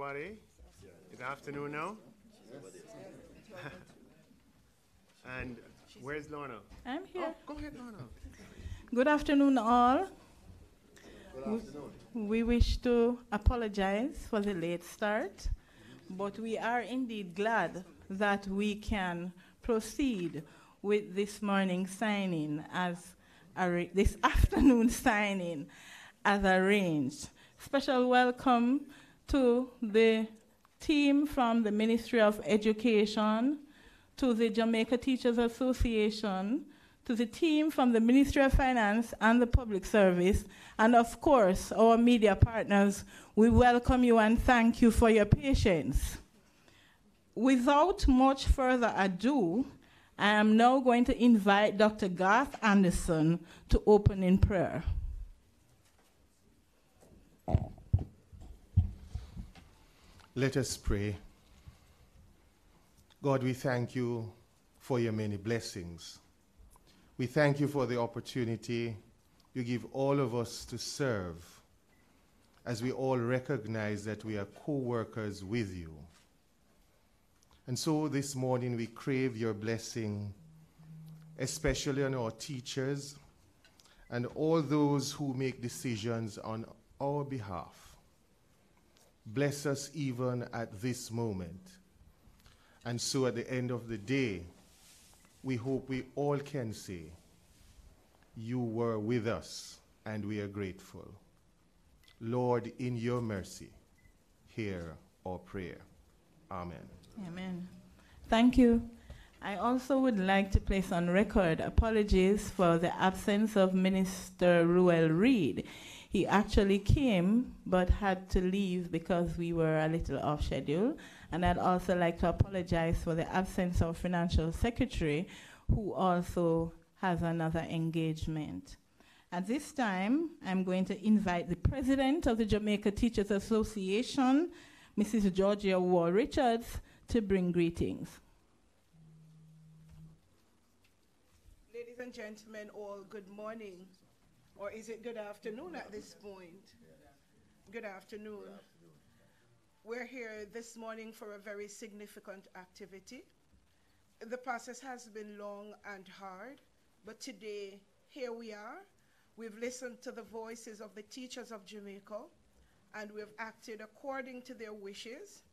everybody. It's afternoon now. And where's Lorna? I'm here. Oh, go ahead, Lorna. Good afternoon, all. Good afternoon. We wish to apologize for the late start, but we are indeed glad that we can proceed with this morning signing this afternoon signing as arranged. Special welcome to the team from the Ministry of Education, to the Jamaica Teachers Association, to the team from the Ministry of Finance and the Public Service, and of course, our media partners. We welcome you and thank you for your patience. Without much further ado, I am now going to invite Dr. Garth Anderson to open in prayer. Let us pray. God, we thank you for your many blessings. We thank you for the opportunity you give all of us to serve, as we all recognize that we are co-workers with you. And so this morning we crave your blessing, especially on our teachers and all those who make decisions on our behalf. Bless us even at this moment. And so at the end of the day, we hope we all can say, you were with us and we are grateful. Lord, in your mercy, hear our prayer. Amen. Amen. Thank you. I also would like to place on record apologies for the absence of Minister Ruel Reid. He actually came but had to leave because we were a little off schedule. And I'd also like to apologize for the absence of Financial Secretary, who also has another engagement. At this time, I'm going to invite the President of the Jamaica Teachers Association, Mrs. Georgia Ward Richards, to bring greetings. Ladies and gentlemen, all good morning. Or is it good afternoon at this point? Good afternoon. We're here this morning for a very significant activity. The process has been long and hard, but today, here we are. We've listened to the voices of the teachers of Jamaica, and we've acted according to their wishes.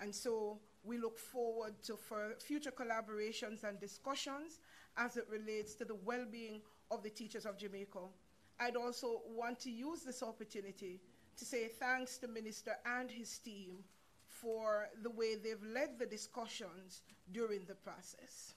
And so we look forward to future collaborations and discussions as it relates to the well-being of the teachers of Jamaica. I'd also want to use this opportunity to say thanks to Minister and his team for the way they've led the discussions during the process.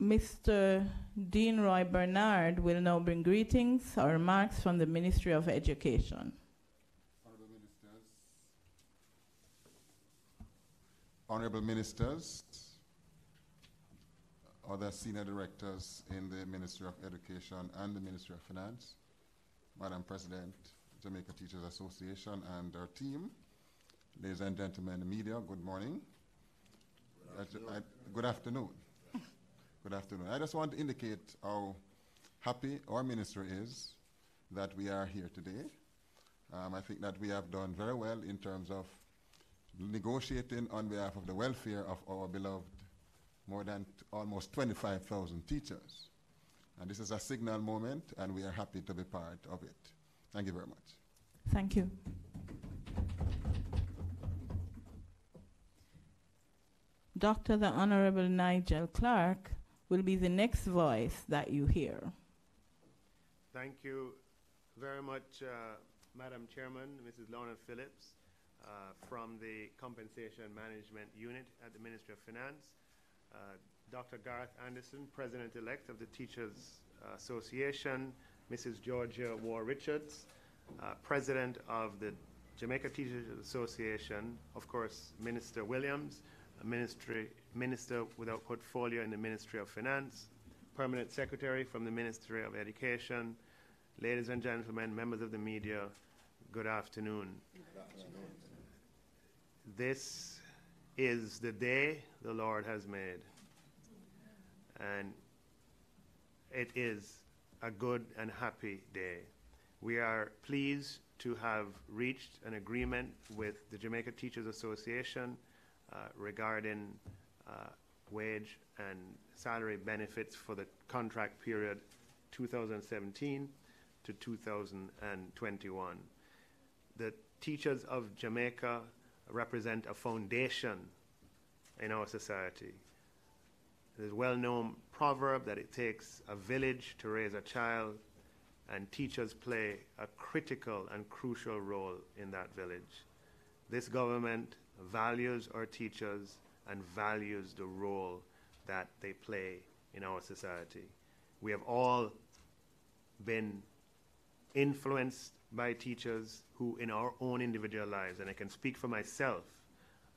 Mr. Dean Roy Bernard will now bring greetings or remarks from the Ministry of Education. Honourable Ministers, other senior directors in the Ministry of Education and the Ministry of Finance, Madam President, Jamaica Teachers Association and our team, ladies and gentlemen, the media, good morning. Good afternoon. Good afternoon. I just want to indicate how happy our ministry is that we are here today. I think that we have done very well in terms of negotiating on behalf of the welfare of our beloved more than almost 25,000 teachers. And this is a signal moment, and we are happy to be part of it. Thank you very much. Thank you. Dr. the Honourable Nigel Clarke will be the next voice that you hear. Thank you very much, Madam Chairman, Mrs. Lorna Phillips, from the Compensation Management Unit at the Ministry of Finance, Dr. Garth Anderson, President-elect of the Teachers Association, Mrs. Georgia Ward Richards, President of the Jamaica Teachers Association, of course, Minister Williams, Minister without portfolio in the Ministry of Finance, Permanent Secretary from the Ministry of Education. Ladies and gentlemen, members of the media, good afternoon. Good afternoon. This is the day the Lord has made. and it is a good and happy day. We are pleased to have reached an agreement with the Jamaica Teachers Association regarding wage and salary benefits for the contract period 2017 to 2021. The teachers of Jamaica represent a foundation in our society. There's a well-known proverb that it takes a village to raise a child, and teachers play a critical and crucial role in that village. This government values our teachers and values the role that they play in our society. We have all been influenced by teachers who in our own individual lives, and I can speak for myself,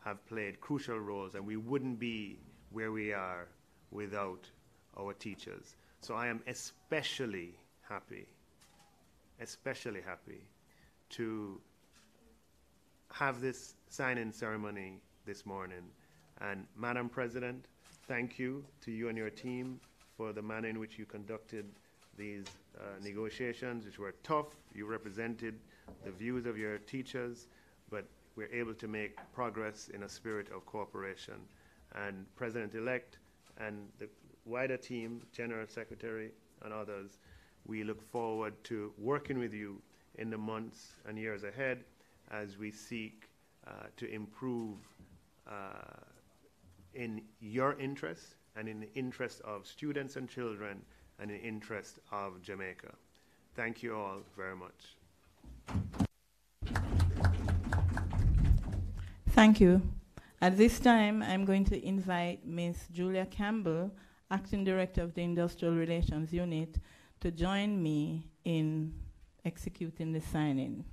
have played crucial roles, and we wouldn't be where we are without our teachers. So I am especially happy to have this sign-in ceremony this morning. And Madam President, thank you to you and your team for the manner in which you conducted these negotiations, which were tough. You represented the views of your teachers, but we're able to make progress in a spirit of cooperation. And President-elect and the wider team, General Secretary and others, we look forward to working with you in the months and years ahead as we seek to improve in your interest and in the interest of students and children and in the interest of Jamaica. Thank you all very much. Thank you. At this time, I'm going to invite Ms. Julia Campbell, Acting Director of the Industrial Relations Unit, to join me in executing the signing.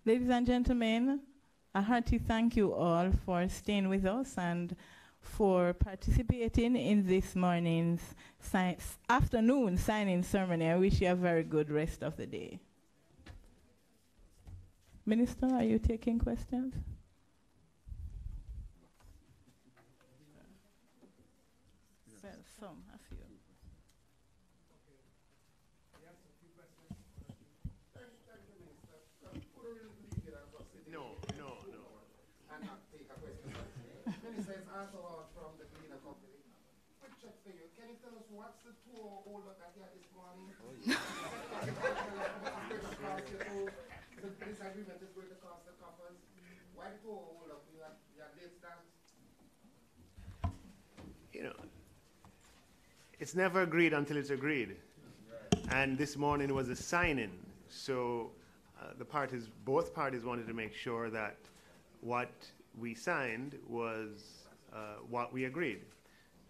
Ladies and gentlemen, a hearty thank you all for staying with us and for participating in this morning's afternoon signing ceremony. I wish you a very good rest of the day. Minister, are you taking questions? Well, some, a few. No. And not take a question. Minister, it's answer out from the cleaner company. Quick check for you. Can you tell us what's the tour hold up that you had this morning? The disagreement is going to cost the coffers. Why the tour hold up? You have date stamps? You know, it's never agreed until it's agreed. And this morning was a sign-in. So both parties wanted to make sure that what we signed was what we agreed.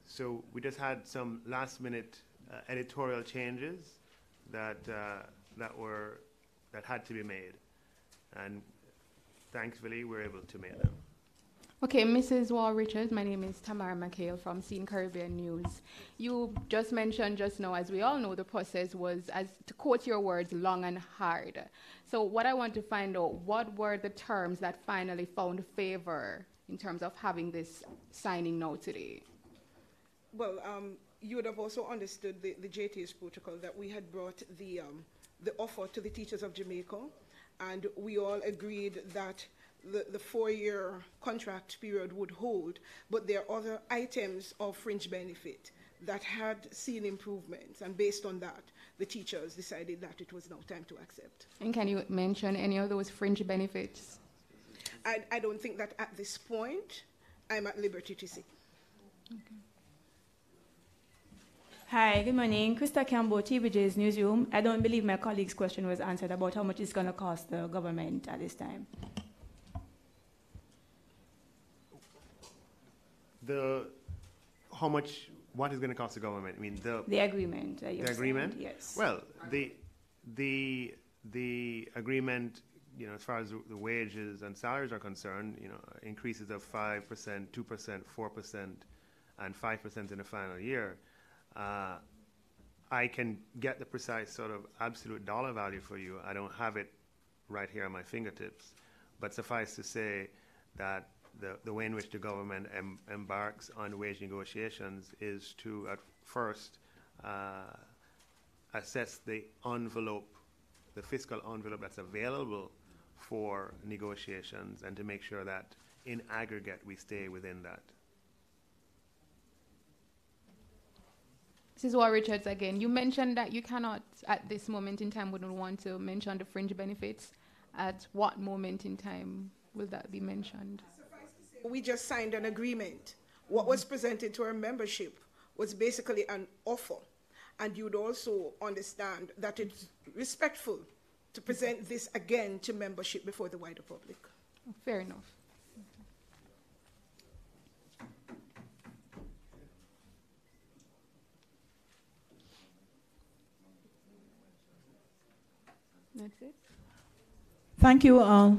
So we just had some last-minute editorial changes that had to be made, and thankfully we're able to make them. Okay, Mrs. Wall Richards, my name is Tamara McHale from Scene Caribbean News. You just mentioned just now, as we all know, the process was, as to quote your words, long and hard. So what I want to find out, what were the terms that finally found favor in terms of having this signing now today? Well, you would have also understood the JT's protocol that we had brought the offer to the teachers of Jamaica, and we all agreed that the 4-year contract period would hold, but there are other items of fringe benefit that had seen improvements, and based on that, the teachers decided that it was now time to accept. And can you mention any of those fringe benefits? I don't think that at this point I'm at liberty to say. Okay. Hi, good morning. Krista Campbell, TVJ's Newsroom. I don't believe my colleague's question was answered about how much it's going to cost the government at this time. What is going to cost the government? I mean, the agreement. The agreement? Yes. Well, the agreement, you know, as far as the wages and salaries are concerned, you know, increases of 5%, 2%, 4%, and 5% in the final year. I can get the precise sort of absolute dollar value for you. I don't have it right here on my fingertips, but suffice to say that the way in which the government embarks on wage negotiations is to at first assess the envelope, the fiscal envelope that's available for negotiations, and to make sure that in aggregate we stay within that. Mrs. Wall Richards again, you mentioned that you cannot at this moment in time wouldn't want to mention the fringe benefits. At what moment in time will that be mentioned? We just signed an agreement. What was presented to our membership was basically an offer. And you'd also understand that it's respectful to present this again to membership before the wider public. Fair enough. That's it. Thank you all.